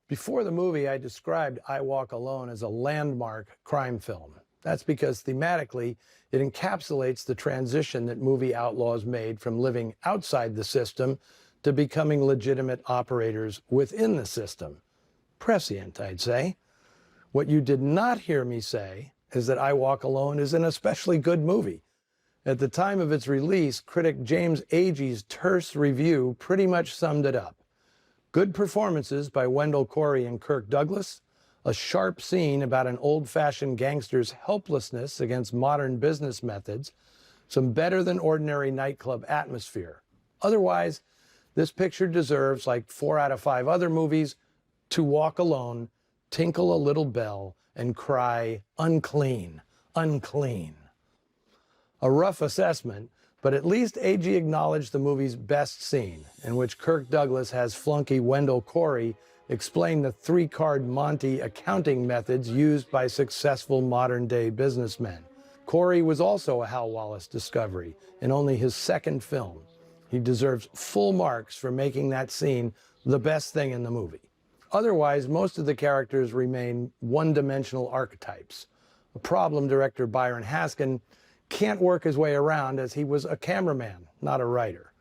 Before the movie, I described I Walk Alone as a landmark crime film. That's because thematically, it encapsulates the transition that movie outlaws made from living outside the system to becoming legitimate operators within the system. Prescient, I'd say. What you did not hear me say is that I Walk Alone is an especially good movie. At the time of its release, critic James Agee's terse review pretty much summed it up. Good performances by Wendell Corey and Kirk Douglas, a sharp scene about an old-fashioned gangster's helplessness against modern business methods, some better-than-ordinary nightclub atmosphere. Otherwise, this picture deserves, like 4 out of 5 other movies, to walk alone, tinkle a little bell, and cry, "Unclean, unclean." A rough assessment, but at least Agee acknowledged the movie's best scene, in which Kirk Douglas has flunky Wendell Corey explain the 3-card Monte accounting methods used by successful modern-day businessmen. Corey was also a Hal Wallis discovery in only his second film. He deserves full marks for making that scene the best thing in the movie. Otherwise, most of the characters remain one-dimensional archetypes, a problem director Byron Haskin can't work his way around, as he was a cameraman, not a writer.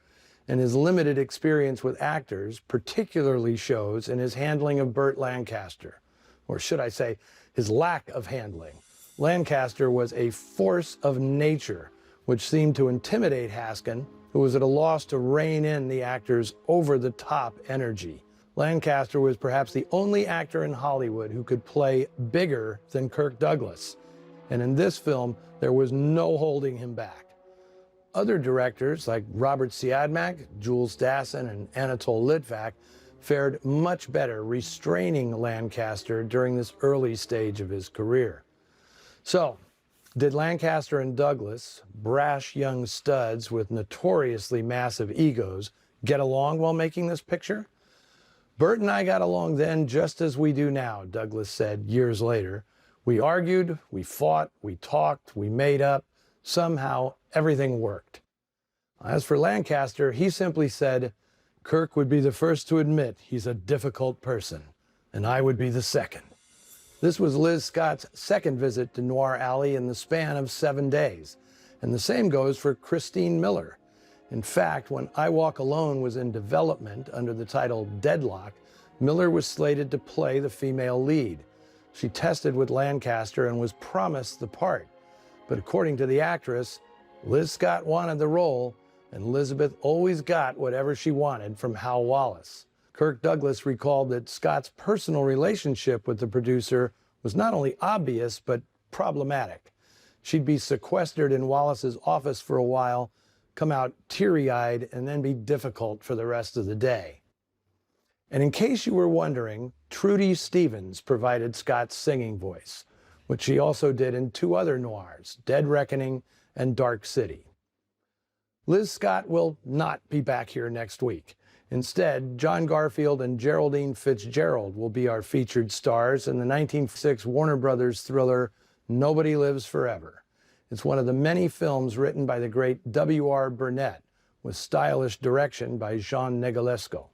And his limited experience with actors particularly shows in his handling of Burt Lancaster, or should I say, his lack of handling. Lancaster was a force of nature, which seemed to intimidate Haskin, who was at a loss to rein in the actor's over-the-top energy. Lancaster was perhaps the only actor in Hollywood who could play bigger than Kirk Douglas. And in this film, there was no holding him back. Other directors like Robert Siodmak, Jules Dassin, and Anatole Litvak fared much better restraining Lancaster during this early stage of his career. So, did Lancaster and Douglas, brash young studs with notoriously massive egos, get along while making this picture? "Burt and I got along then just as we do now," Douglas said years later. "We argued, we fought, we talked, we made up. Somehow, everything worked." As for Lancaster, he simply said, "Kirk would be the first to admit he's a difficult person, and I would be the second." This was Liz Scott's second visit to Noir Alley in the span of 7 days, and the same goes for Christine Miller. In fact, when I Walk Alone was in development under the title Deadlock, Miller was slated to play the female lead. She tested with Lancaster and was promised the part. But according to the actress, Liz Scott wanted the role, and Elizabeth always got whatever she wanted from Hal Wallis. Kirk Douglas recalled that Scott's personal relationship with the producer was not only obvious, but problematic. She'd be sequestered in Wallis's office for a while, come out teary-eyed, and then be difficult for the rest of the day. And in case you were wondering, Trudy Stevens provided Scott's singing voice, which she also did in 2 other noirs, Dead Reckoning and Dark City. Liz Scott will not be back here next week. Instead, John Garfield and Geraldine Fitzgerald will be our featured stars in the 1906 Warner Brothers thriller Nobody Lives Forever. It's one of the many films written by the great W.R. Burnett, with stylish direction by Jean Negulesco.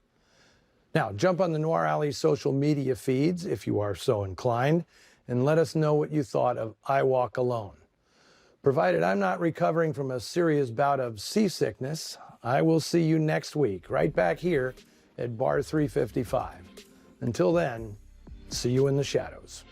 Now, jump on the Noir Alley social media feeds, if you are so inclined, and let us know what you thought of I Walk Alone. Provided I'm not recovering from a serious bout of seasickness, I will see you next week, right back here at Bar 355. Until then, see you in the shadows.